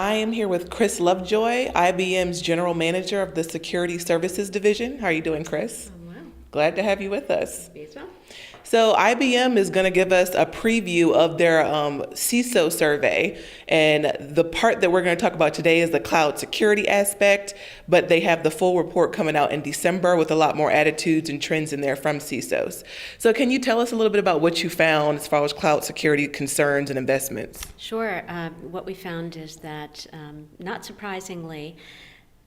I am here with Kris Lovejoy, IBM's General Manager of the Security Services Division. How are you doing, Kris? Wow. Glad to have you with us. Based on? So IBM is going to give us a preview of their CISO survey, and the part that we're going to talk about today is the cloud security aspect, but they have the full report coming out in December with a lot more attitudes and trends in there from CISOs. So can you tell us a little bit about what you found as far as cloud security concerns and investments? Sure. What we found is that, not surprisingly,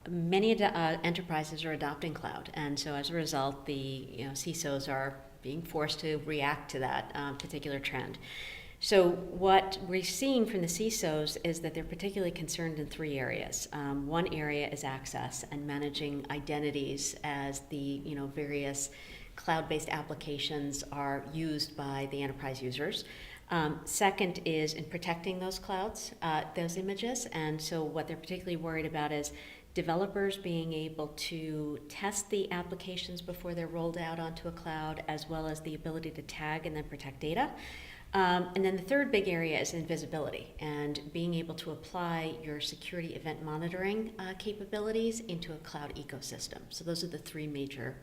many enterprises are adopting cloud, and so as a result, the CISOs are being forced to react to that particular trend. So what we're seeing from the CISOs is that they're particularly concerned in three areas. One area is access and managing identities as the various cloud-based applications are used by the enterprise users. Second is in protecting those clouds, those images, and so what they're particularly worried about is developers being able to test the applications before they're rolled out onto a cloud, as well as the ability to tag and then protect data. And then the third big area is invisibility and being able to apply your security event monitoring capabilities into a cloud ecosystem. So those are the three major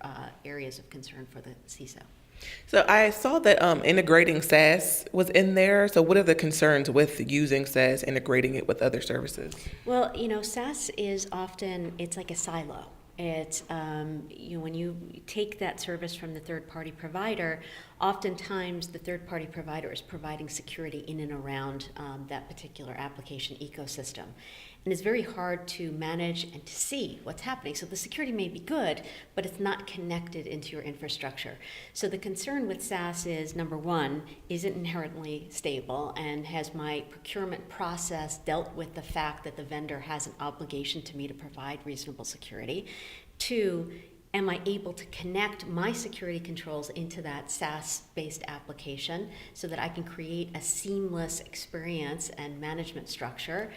areas of concern for the CISO. So I saw that integrating SaaS was in there. So what are the concerns with using SaaS, integrating it with other services? Well, SaaS is often, it's like a silo. It's, when you take that service from the third-party provider, oftentimes the third-party provider is providing security in and around that particular application ecosystem. And it's very hard to manage and to see what's happening. So the security may be good, but it's not connected into your infrastructure. So the concern with SaaS is, number one, is it inherently stable, and has my procurement process dealt with the fact that the vendor has an obligation to me to provide reasonable security? Two, am I able to connect my security controls into that SaaS-based application so that I can create a seamless experience and management structure?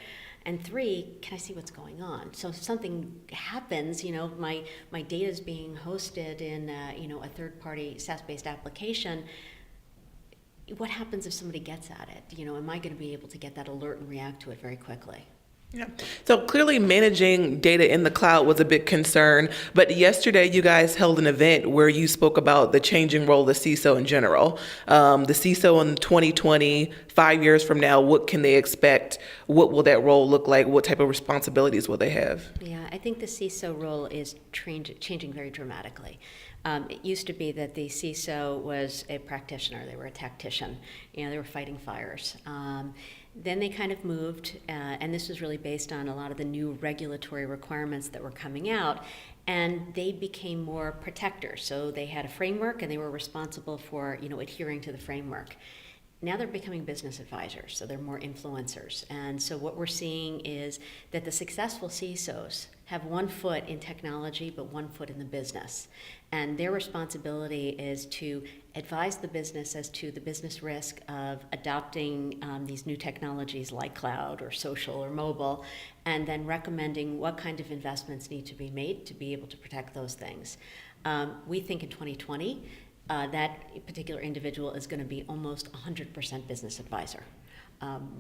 And three, can I see what's going on? So if something happens, my data is being hosted in a third-party SaaS-based application. What happens if somebody gets at it? Am I going to be able to get that alert and react to it very quickly? Yeah. So clearly managing data in the cloud was a big concern, but yesterday you guys held an event where you spoke about the changing role of the CISO in general. The CISO in 2020, 5 years from now, what can they expect? What will that role look like? What type of responsibilities will they have? Yeah, I think the CISO role is changing very dramatically. It used to be that the CISO was a practitioner, they were a tactician, they were fighting fires. Then they kind of moved, and this was really based on a lot of the new regulatory requirements that were coming out, and they became more protectors. So they had a framework, and they were responsible for, adhering to the framework. Now they're becoming business advisors, so they're more influencers. And so what we're seeing is that the successful CISOs have one foot in technology, but one foot in the business. And their responsibility is to advise the business as to the business risk of adopting these new technologies like cloud or social or mobile, and then recommending what kind of investments need to be made to be able to protect those things. We think in 2020, that particular individual is going to be almost 100% business advisor.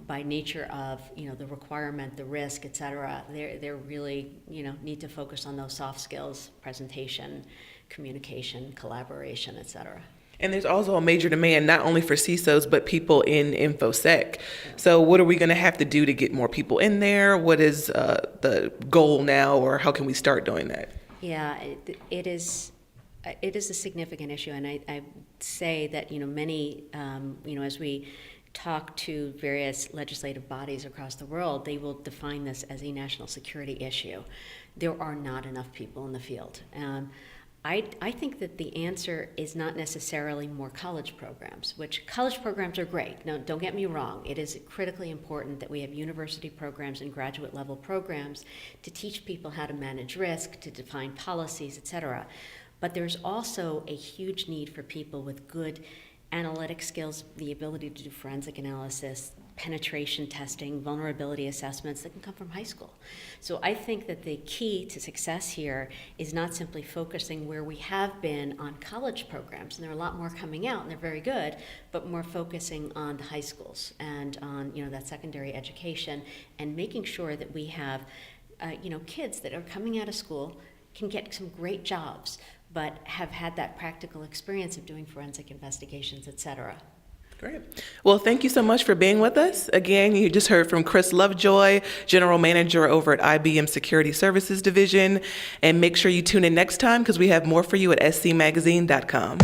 By nature of the requirement, the risk, et cetera, they're really need to focus on those soft skills: presentation, communication, collaboration, et cetera. And there's also a major demand not only for CISOs, but people in infosec. So what are we going to have to do to get more people in there? What is the goal now, or how can we start doing that? Yeah, it is a significant issue, and I say that many as we talk to various legislative bodies across the world, they will define this as a national security issue. There are not enough people in the field. I think that the answer is not necessarily more college programs, which college programs are great. No, don't get me wrong. It is critically important that we have university programs and graduate level programs to teach people how to manage risk, to define policies, et cetera. But there's also a huge need for people with good analytic skills, the ability to do forensic analysis, penetration testing, vulnerability assessments that can come from high school. So I think that the key to success here is not simply focusing where we have been on college programs, and there are a lot more coming out, and they're very good, but more focusing on the high schools and on that secondary education, and making sure that we have kids that are coming out of school can get some great jobs, but have had that practical experience of doing forensic investigations, et cetera. Great. Well, thank you so much for being with us. Again, you just heard from Kris Lovejoy, General Manager over at IBM Security Services Division. And make sure you tune in next time because we have more for you at scmagazine.com.